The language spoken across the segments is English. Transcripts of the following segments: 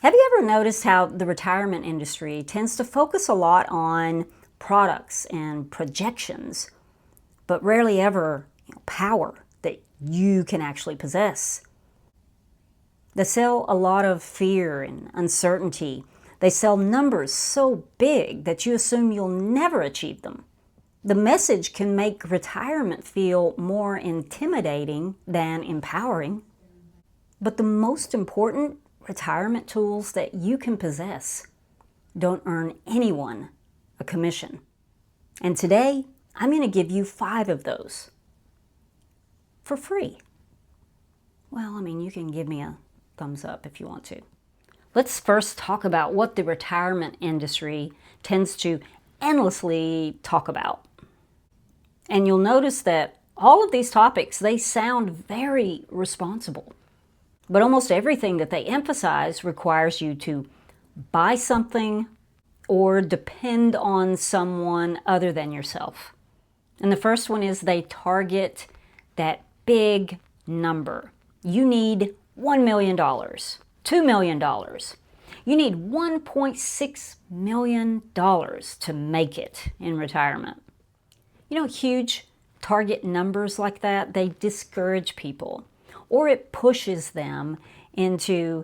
Have you ever noticed how the retirement industry tends to focus a lot on products and projections, but rarely ever power that you can actually possess? They sell a lot of fear and uncertainty. They sell numbers so big that you assume you'll never achieve them. The message can make retirement feel more intimidating than empowering. But the most important retirement tools that you can possess don't earn anyone a commission. And today, I'm going to give you 5 of those for free. Well, you can give me a thumbs up if you want to. Let's first talk about what the retirement industry tends to endlessly talk about. And you'll notice that all of these topics, they sound very responsible. But almost everything that they emphasize requires you to buy something or depend on someone other than yourself. And the first one is they target that big number. You need $1 million, $2 million. You need $1.6 million to make it in retirement. Huge target numbers like that, they discourage people, or it pushes them into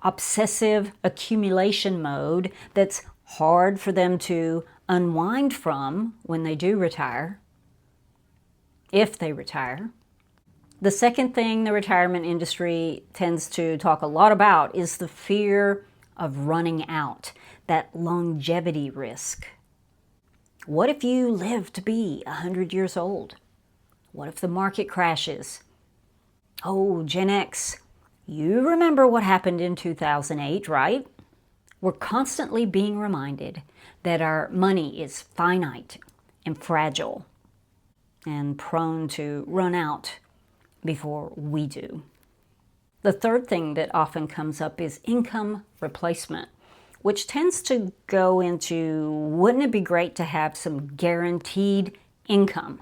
obsessive accumulation mode that's hard for them to unwind from when they do retire, if they retire. The second thing the retirement industry tends to talk a lot about is the fear of running out, that longevity risk. What if you live to be 100 years old? What if the market crashes? Oh, Gen X, you remember what happened in 2008, right? We're constantly being reminded that our money is finite and fragile and prone to run out before we do. The third thing that often comes up is income replacement, which tends to go into, wouldn't it be great to have some guaranteed income?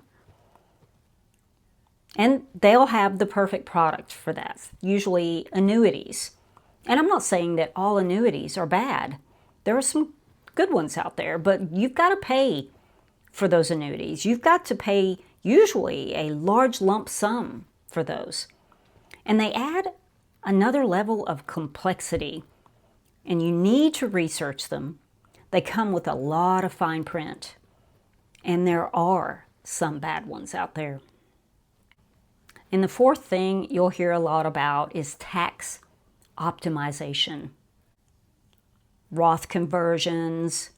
And they'll have the perfect product for that, usually annuities. And I'm not saying that all annuities are bad. There are some good ones out there, but you've got to pay for those annuities. You've got to pay usually a large lump sum for those. And they add another level of complexity, and you need to research them. They come with a lot of fine print, and there are some bad ones out there. And the fourth thing you'll hear a lot about is tax optimization. Roth conversions,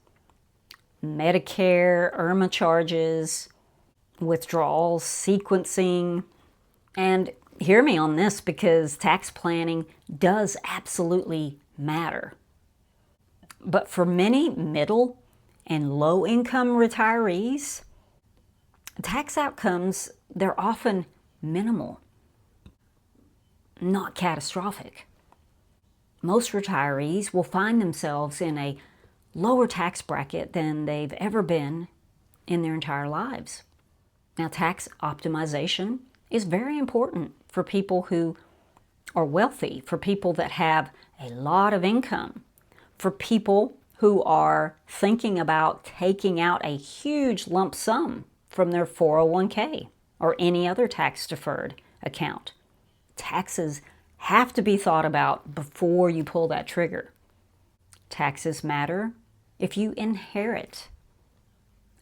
Medicare, IRMA charges, withdrawals, sequencing. And hear me on this, because tax planning does absolutely matter. But for many middle and low income retirees, tax outcomes, they're often minimal, not catastrophic. Most retirees will find themselves in a lower tax bracket than they've ever been in their entire lives. Now, tax optimization is very important for people who are wealthy, for people that have a lot of income, for people who are thinking about taking out a huge lump sum from their 401k or any other tax-deferred account. Taxes have to be thought about before you pull that trigger. Taxes matter if you inherit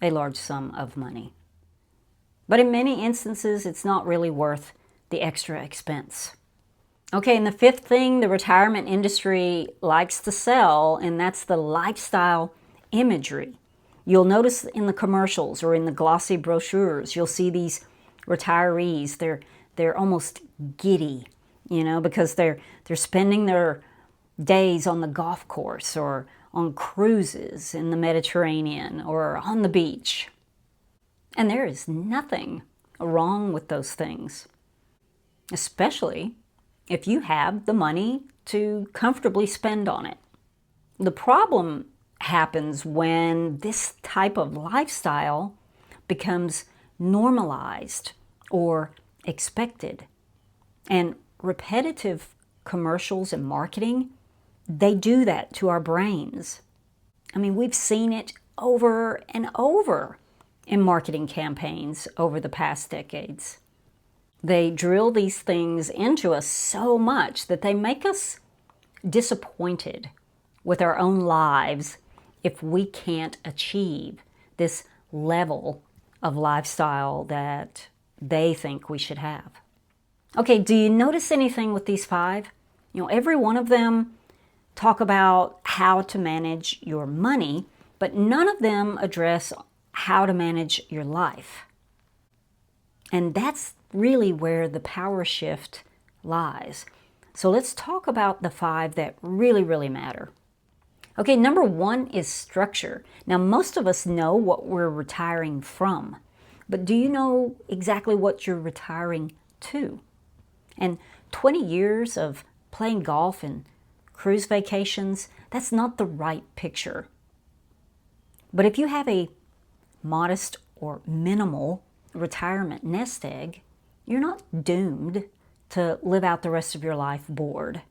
a large sum of money. But in many instances, it's not really worth the extra expense. Okay, and the fifth thing the retirement industry likes to sell, and that's the lifestyle imagery. You'll notice in the commercials or in the glossy brochures, you'll see these retirees. They're almost giddy, because they're spending their days on the golf course or on cruises in the Mediterranean or on the beach. And there is nothing wrong with those things, especially if you have the money to comfortably spend on it. The problem happens when this type of lifestyle becomes normalized or expected. And repetitive commercials and marketing, they do that to our brains. I mean, we've seen it over and over in marketing campaigns over the past decades. They drill these things into us so much that they make us disappointed with our own lives if we can't achieve this level of lifestyle that they think we should have. Okay, do you notice anything with these 5? Every one of them talk about how to manage your money, but none of them address how to manage your life. And that's really where the power shift lies. So let's talk about the 5 that really, really matter. Okay, number 1 is structure. Now, most of us know what we're retiring from, but do you know exactly what you're retiring to? And 20 years of playing golf and cruise vacations, that's not the right picture. But if you have a modest or minimal retirement nest egg, you're not doomed to live out the rest of your life bored.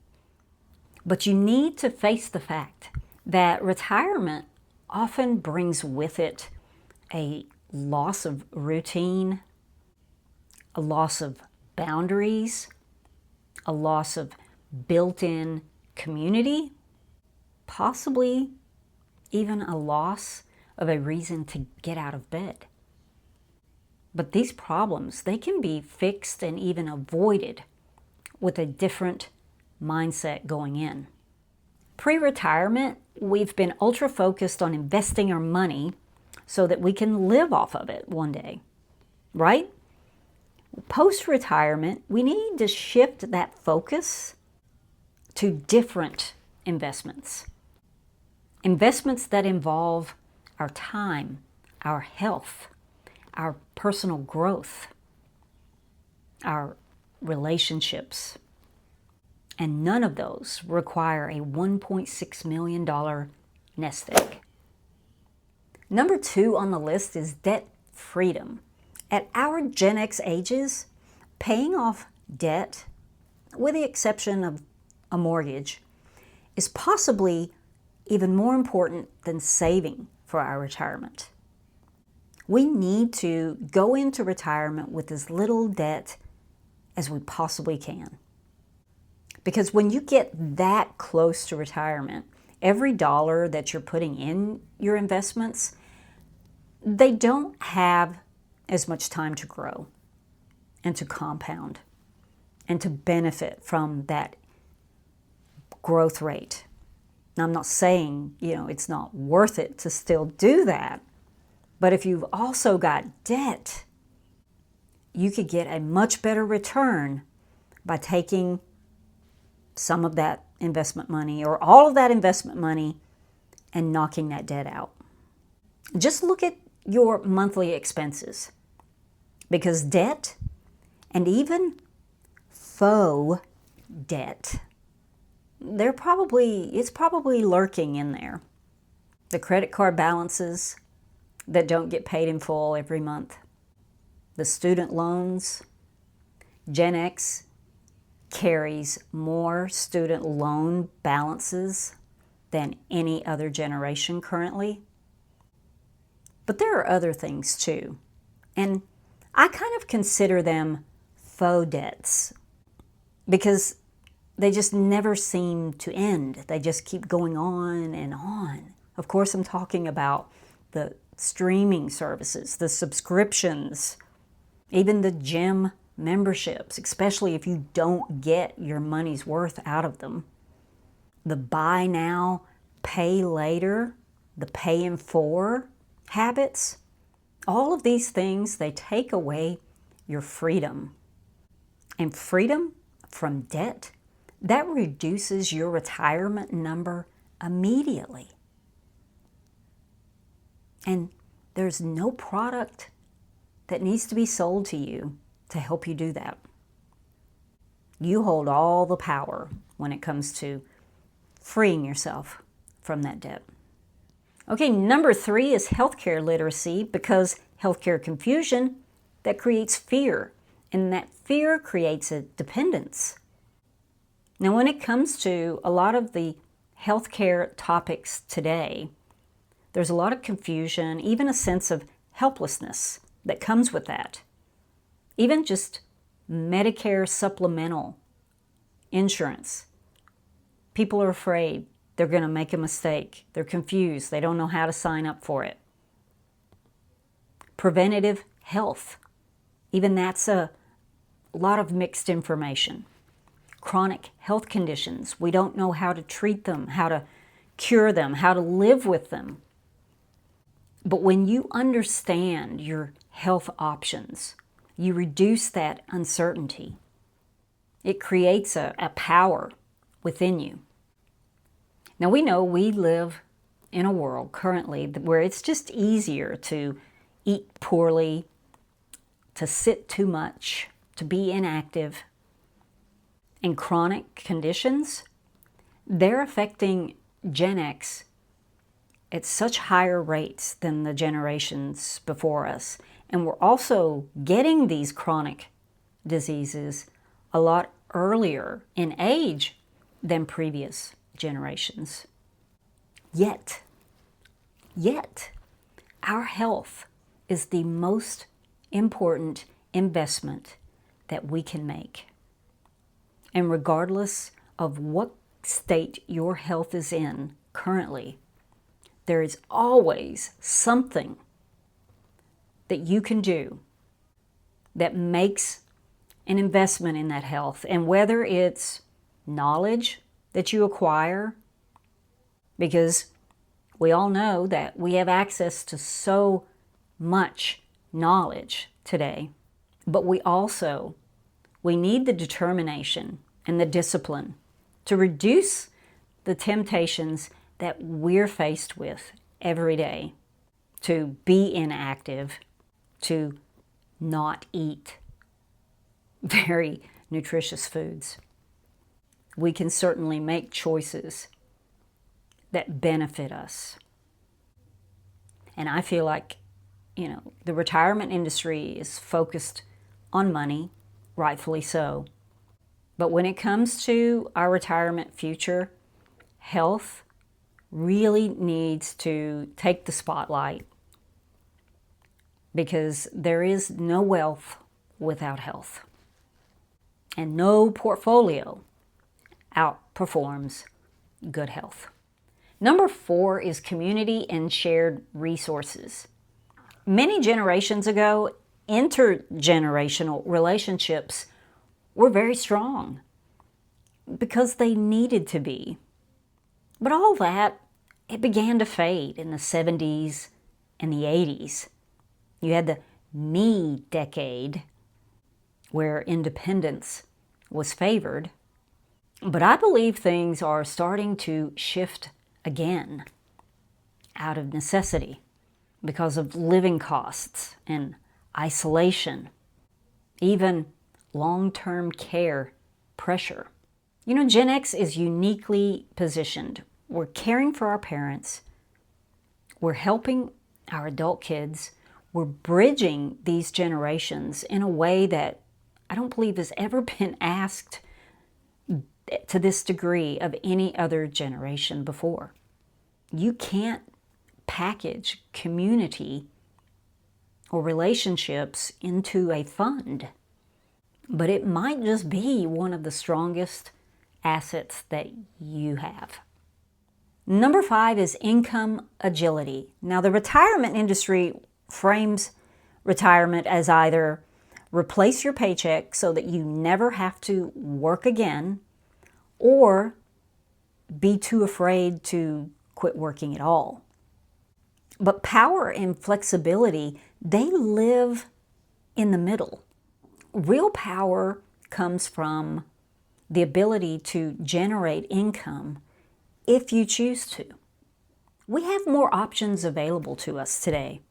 But you need to face the fact that retirement often brings with it a loss of routine, a loss of boundaries, a loss of built-in community, possibly even a loss of a reason to get out of bed. But these problems, they can be fixed and even avoided with a different mindset going in. Pre-retirement, we've been ultra focused on investing our money so that we can live off of it one day, right? Post-retirement, we need to shift that focus to different investments. Investments that involve our time, our health, our personal growth, our relationships. And none of those require a $1.6 million nest egg. Number 2 on the list is debt freedom. At our Gen X ages, paying off debt, with the exception of a mortgage, is possibly even more important than saving for our retirement. We need to go into retirement with as little debt as we possibly can. Because when you get that close to retirement, every dollar that you're putting in your investments, they don't have as much time to grow and to compound and to benefit from that growth rate. Now, I'm not saying, it's not worth it to still do that. But if you've also got debt, you could get a much better return by taking some of that investment money or all of that investment money and knocking that debt out. Just look at your monthly expenses, because debt and even faux debt, it's probably lurking in there. The credit card balances that don't get paid in full every month, the student loans. Gen X carries more student loan balances than any other generation currently. But there are other things too, and I kind of consider them faux debts because they just never seem to end. They just keep going on and on. Of course, I'm talking about the streaming services, the subscriptions, even the gym memberships, especially if you don't get your money's worth out of them. The buy now, pay later, the pay in four habits, all of these things, they take away your freedom. And freedom from debt, that reduces your retirement number immediately. And there's no product that needs to be sold to you to help you do that. You hold all the power when it comes to freeing yourself from that debt. Okay, number 3 is healthcare literacy, because healthcare confusion, that creates fear, and that fear creates a dependence. Now, when it comes to a lot of the healthcare topics today, there's a lot of confusion, even a sense of helplessness that comes with that. Even just Medicare supplemental insurance. People are afraid they're going to make a mistake. They're confused. They don't know how to sign up for it. Preventative health. Even that's a lot of mixed information. Chronic health conditions. We don't know how to treat them, how to cure them, how to live with them. But when you understand your health options, you reduce that uncertainty. It creates a power within you. Now we know we live in a world currently where it's just easier to eat poorly, to sit too much, to be inactive. And chronic conditions, they're affecting Gen X at such higher rates than the generations before us. And we're also getting these chronic diseases a lot earlier in age than previous generations. Yet, our health is the most important investment that we can make. And regardless of what state your health is in currently, there is always something that you can do that makes an investment in that health. And whether it's knowledge that you acquire, because we all know that we have access to so much knowledge today, but we need the determination and the discipline to reduce the temptations that we're faced with every day, to be inactive, to not eat very nutritious foods. We can certainly make choices that benefit us. And I feel like, the retirement industry is focused on money, rightfully so. But when it comes to our retirement future, health really needs to take the spotlight, because there is no wealth without health. And no portfolio outperforms good health. Number 4 is community and shared resources. Many generations ago, intergenerational relationships were very strong because they needed to be. But all that, it began to fade in the 70s and the 80s. You had the me decade, where independence was favored. But I believe things are starting to shift again out of necessity because of living costs and isolation, even long-term care pressure. Gen X is uniquely positioned. We're caring for our parents. We're helping our adult kids. We're bridging these generations in a way that I don't believe has ever been asked to this degree of any other generation before. You can't package community or relationships into a fund, but it might just be one of the strongest assets that you have. Number 5 is income agility. Now, the retirement industry frames retirement as either replace your paycheck so that you never have to work again, or be too afraid to quit working at all. But power and flexibility, they live in the middle. Real power comes from the ability to generate income if you choose to. We have more options available to us today.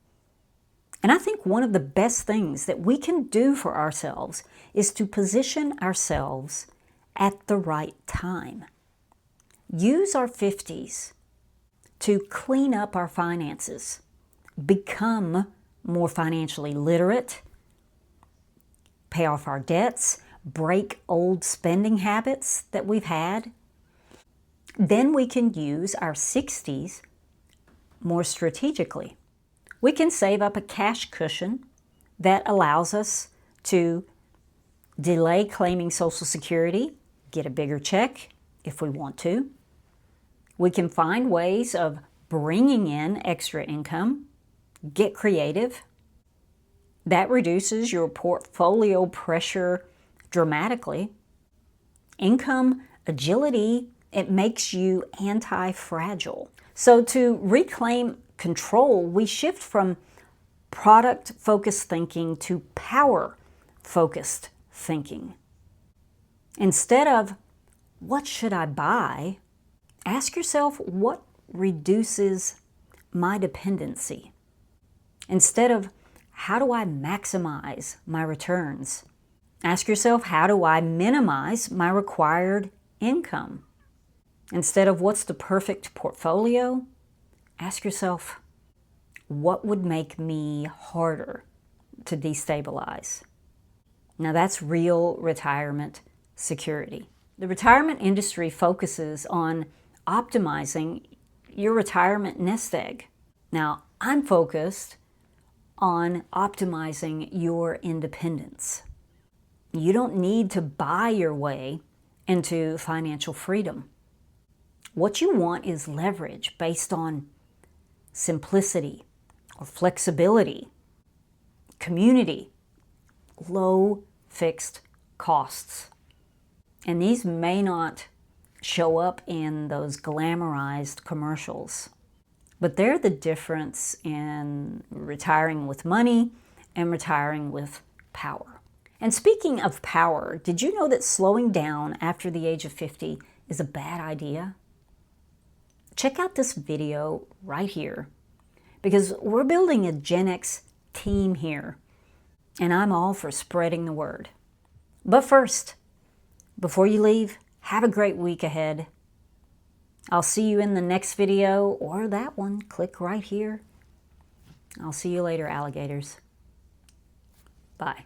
And I think one of the best things that we can do for ourselves is to position ourselves at the right time. Use our 50s to clean up our finances, become more financially literate, pay off our debts, break old spending habits that we've had. Then we can use our 60s more strategically. We can save up a cash cushion that allows us to delay claiming Social Security, get a bigger check if we want to. We can find ways of bringing in extra income, get creative. That reduces your portfolio pressure dramatically. Income agility, it makes you anti-fragile. So to reclaim control, we shift from product-focused thinking to power-focused thinking. Instead of, what should I buy? Ask yourself, what reduces my dependency? Instead of, how do I maximize my returns? Ask yourself, how do I minimize my required income? Instead of, what's the perfect portfolio? Ask yourself, what would make me harder to destabilize? Now that's real retirement security. The retirement industry focuses on optimizing your retirement nest egg. Now, I'm focused on optimizing your independence. You don't need to buy your way into financial freedom. What you want is leverage based on simplicity or flexibility, community, low fixed costs. And these may not show up in those glamorized commercials, but they're the difference in retiring with money and retiring with power. And speaking of power, did you know that slowing down after the age of 50 is a bad idea? Check out this video right here, because we're building a Gen X team here, and I'm all for spreading the word. But first, before you leave, have a great week ahead. I'll see you in the next video, or that one. Click right here. I'll see you later, alligators. Bye.